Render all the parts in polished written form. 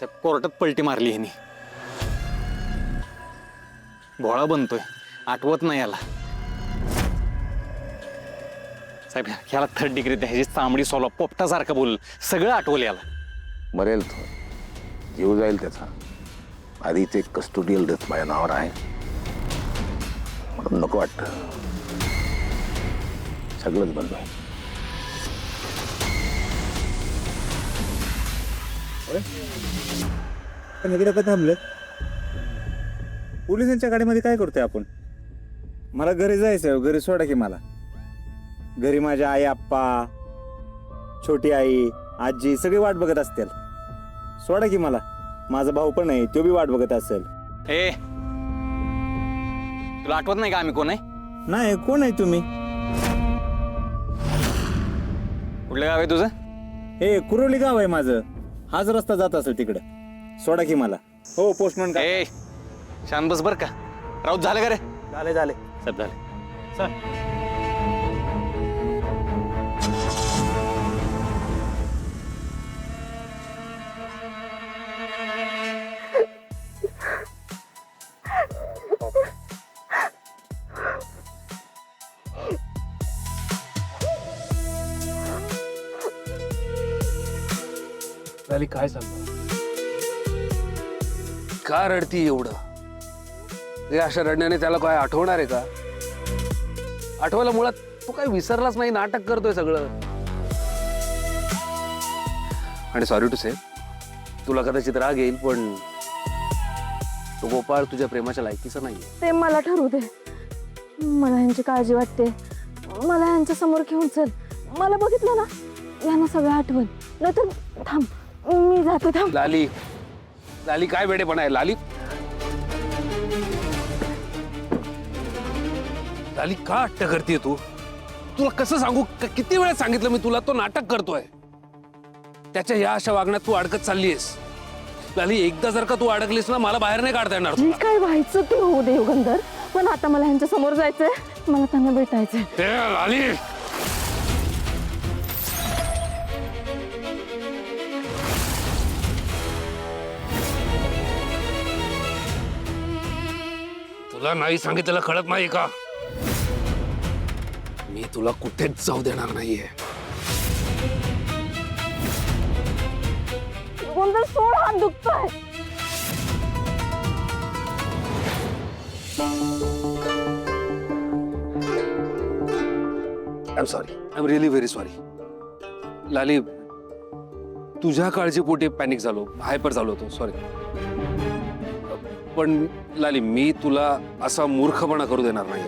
साहेब कोर्टात पलटी मारली ह्यानी. भोळा बनतोय, आठवत नाही याला. साहेब ह्याला 3rd डिग्री ह्याची चांबडी सोला पोपटासारखं बोल, सगळं आठवलं याला. मरेल तो, जीव जाईल त्याचा. आधीच एक कस्टोडियल डेथ माझ्या नावावर आहे म्हणून नको वाटतं. सगळंच बंद आहे. पण इकडे का थांबलं? पोलिसांच्या गाडीमध्ये काय करतोय आपण? मला घरी जायचं, घरी सोडा की मला. घरी माझ्या आई, आप्पा, छोटी आई, आजी सगळे वाट बघत असतील. सोडा की मला. माझा भाऊ पण आहे, तो बी वाट बघत असेल. ए तुला आठवत नाही का आम्ही कोण आहे? नाही, कोण आहे तुम्ही? कुठलं गाव आहे तुझं? हे कुरोली गाव आहे माझं. हाच रस्ता जात असेल तिकडे. सोडा की मला. हो पोस्टमन का? ए शांत बस बर का. राऊत झालं का रे? झाले झाले. सब झाले. चल. लाली काय सांगणार? का रडती एवढं? हे अशा रडण्याने त्याला काय आठवणार आहे का? आठवायला मुळात तू काय विसरलाच नाही, नाटक करतोय सगळं. आणि सॉरी टू से, तुला कदाचित राग येईल पण तो गोपाळ तुझ्या प्रेमाच्या लायकीचा नाहीये. ते मला ठरवू दे. मला ह्यांची काळजी वाटते. मला ह्यांच्या समोर घेऊन चल. मला बघितलं ना, यांना सगळं आठवण. नाहीतर थांब, मी जाते. थांब. लाली, लाली काय वेडेपणा आहे लाली? लाली का अट्ट करतेय तू? तुला कसं सांगू? किती वेळा सांगितलं मी तुला, तो नाटक करतोय. त्याच्या या अशा वागण्यात तू अडकत चाललीयस. लाली एकदा जर का तू अडकलीस ना, मला बाहेर नाही काढता येणार. जे काय व्हायचं ते होऊ दे युगंधर, पण आता मला ह्यांच्या समोर जायचंय. मला त्यांना भेटायचंय. लाली तुला नाही सांगितलेलं कळत नाही का? मी तुला कुठेच जाऊ देणार नाहीये. युगंधर सोड, हात दुखतोय. I am sorry, I am really very sorry. Lali तुझ्या काळजीपोटी पॅनिक झालो, हायपर झालो होतो, सॉरी. पण लाली मी तुला असा मूर्खपणा करू देणार नाही.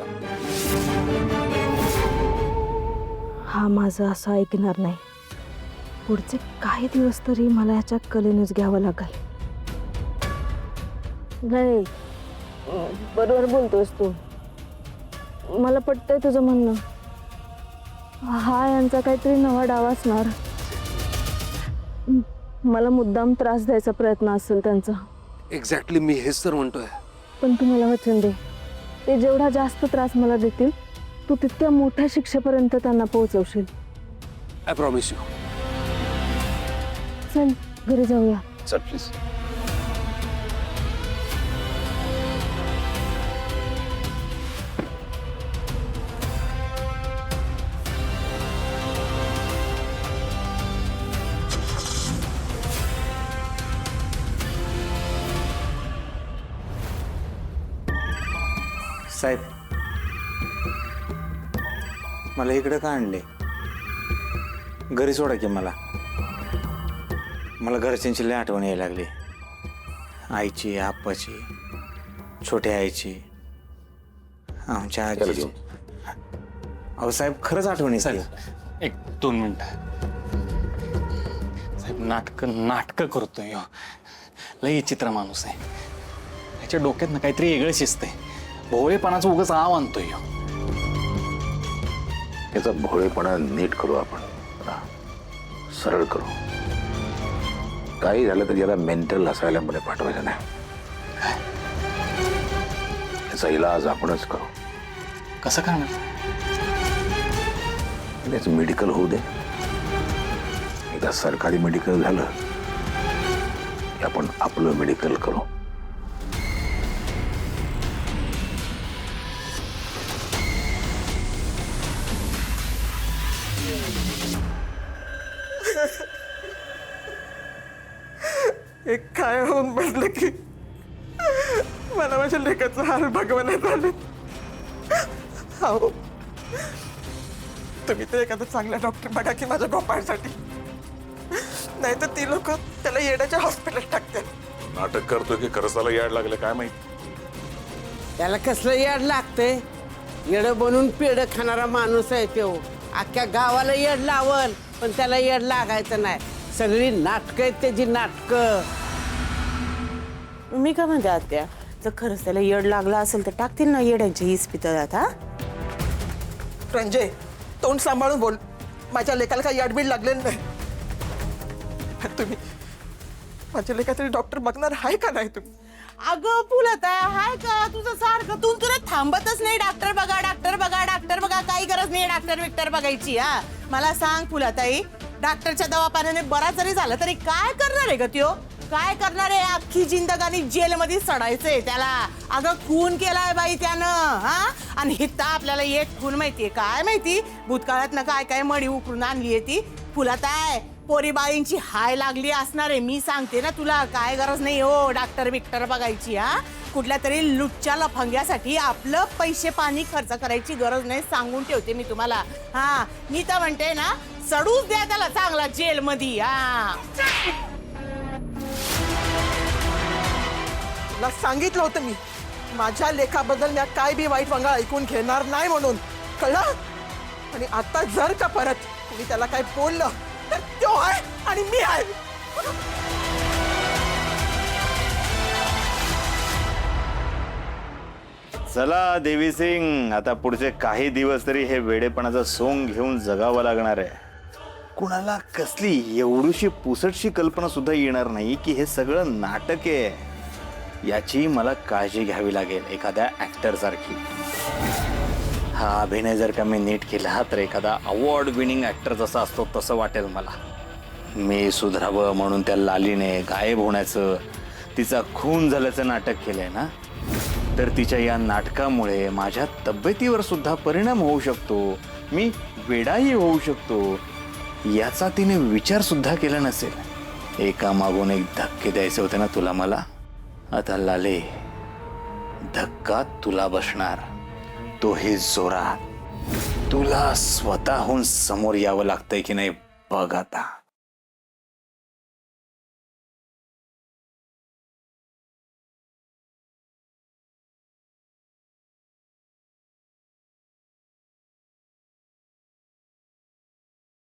हा माझं असं ऐकणार नाही. पुढचे काही दिवस तरी मला ह्याच्या कलेनेच घ्यावं लागेल. नाही, बरोबर बोलतोस तू. मला पटतंय तुझं म्हणणं. हा यांचा काहीतरी नवा डाव असणार. मला मुद्दाम त्रास द्यायचा प्रयत्न असेल त्यांचा. एक्झॅक्टली मी हेच तर म्हणतोय. पण तू मला वचन दे, ते जेवढा जास्त त्रास मला देतील, तू तितक्या मोठ्या शिक्षेपर्यंत त्यांना पोहोचवशील. I promise you. चल घरी जाऊया. चल प्लीज. साहेब, मला इकडे का आणले? घरी सोडा की मला. मला घरच्यांची लय आठवण यायला लागली. आईची, आप्पाची, छोट्या आईची, आमच्या आजीची. अहो साहेब, खरंच आठवण येते. साहेब 1-2 मिनिटं. साहेब नाटक करतोय ह्यो. लय चित्र माणूस आहे. त्याच्या डोक्यात ना काहीतरी वेगळं शिजतंय. भोळेपणाचं उगाच आव आणतोय ह्यो. त्याचा भोळेपणा नीट करू आपण, सरळ करू. काही झालं तर याला मेंटल असायलामध्ये पाठवायचं नाही. याचा इलाज आपणच करू. कसं करणार? त्याचं मेडिकल होऊ दे. एकदा सरकारी मेडिकल झालं की आपण आपलं मेडिकल करू. एक काय होऊन बसलं की मला माझ्या लेखाचं हाल भगवानात आले. हो तुम्ही तर एखादा चांगला डॉक्टर बघा की माझ्या गोपाळसाठी, नाही तर ती लोक त्याला येण्याच्या हॉस्पिटल टाकतात. नाटक करतोय की खरंच त्याला याड लागलं काय माहिती. त्याला कसलं येड लागतंय? येड बनून पेड खाणारा माणूस आहे तो. अख्ख्या गावाला येड लावल पण त्याला येड लागायचं नाही. सगळी नाटकं आहेत त्याची, नाटकं. मी काय म्हणते आत्या, जर खरंच त्याला येड लागला असेल तर टाकतील ना येड्यांच्या इस्पितळात. हा रंजय तोंड सांभाळून बोल, माझ्या लेखाला काही अडमिट लागलेलं नाही. तुम्ही माझ्या लेखातरी डॉक्टर बघणार आहे का नाही तुम्ही? अगं फुलत हाय का तुझं सारखं? तू तुला थांबतच नाही, डॉक्टर बघा डॉक्टर बघा डॉक्टर बघा. काही गरज नाही डॉक्टर विक्टर बघायची. हा मला सांग फुलताई, डॉक्टरच्या दवाखान्याने बरा जरी झालं तरी काय करणार आहे ग त्यो? काय करणार आहे? अख्खी जिंदगानी जेलमध्ये सडायचंय त्याला. अगं खून केलाय बाई त्यानं. हा आणि हिता आपल्याला एक खून माहितीये काय माहिती? भूतकाळात ना काय काय मडी उकरून आणलीये ती. फुलताय पोरीबाईंची हाय लागली असणार आहे. मी सांगते ना तुला, काय गरज नाही हो डॉक्टर बिक्टर बघायची. हा कुठल्या तरी लुच्च्या लफंग्यासाठी आपलं पैसे पाणी खर्च करायची गरज नाही, सांगून ठेवते मी तुम्हाला. हा मी तर म्हणते ना, सडूच द्या त्याला चांगला जेलमध्ये. हा तुला सांगितलं होतं मी, माझ्या लेखाबद्दल मी काय बी वाईट वंगाळ ऐकून घेणार नाही म्हणून, कळलं? आणि आता जर का परत तुम्ही त्याला काय बोललं तर तो आहे आणि मी आहे. चला देवी सिंग, आता पुढचे काही दिवस तरी हे वेडेपणाचं सोंग घेऊन जगावं लागणार आहे. कुणाला कसली एवढीशी पुसटशी कल्पना सुद्धा येणार नाही की हे सगळं नाटक आहे. याची मला काळजी घ्यावी लागेल एखाद्या ऍक्टर सारखी. हा अभिनय जर का मी नीट केला तर एखादा अवॉर्ड विनिंग ऍक्टर जसा असतो तसं वाटेल मला. मी सुधरावं म्हणून त्या लालीने गायब होण्याचं, तिचा खून झाल्याचं नाटक केलंय ना, तर तिच्या या नाटकामुळे माझ्या तब्येतीवर सुद्धा परिणाम होऊ शकतो, मी वेडाही होऊ शकतो, याचा तिने विचार सुद्धा केला नसेल. एका मागून एक धक्के द्यायचे होते ना तुला मला. आता लाले, धक्का तुला बसणार, तोही जोरात. तुला स्वतःहून समोर यावं लागतंय की नाही बघ आता.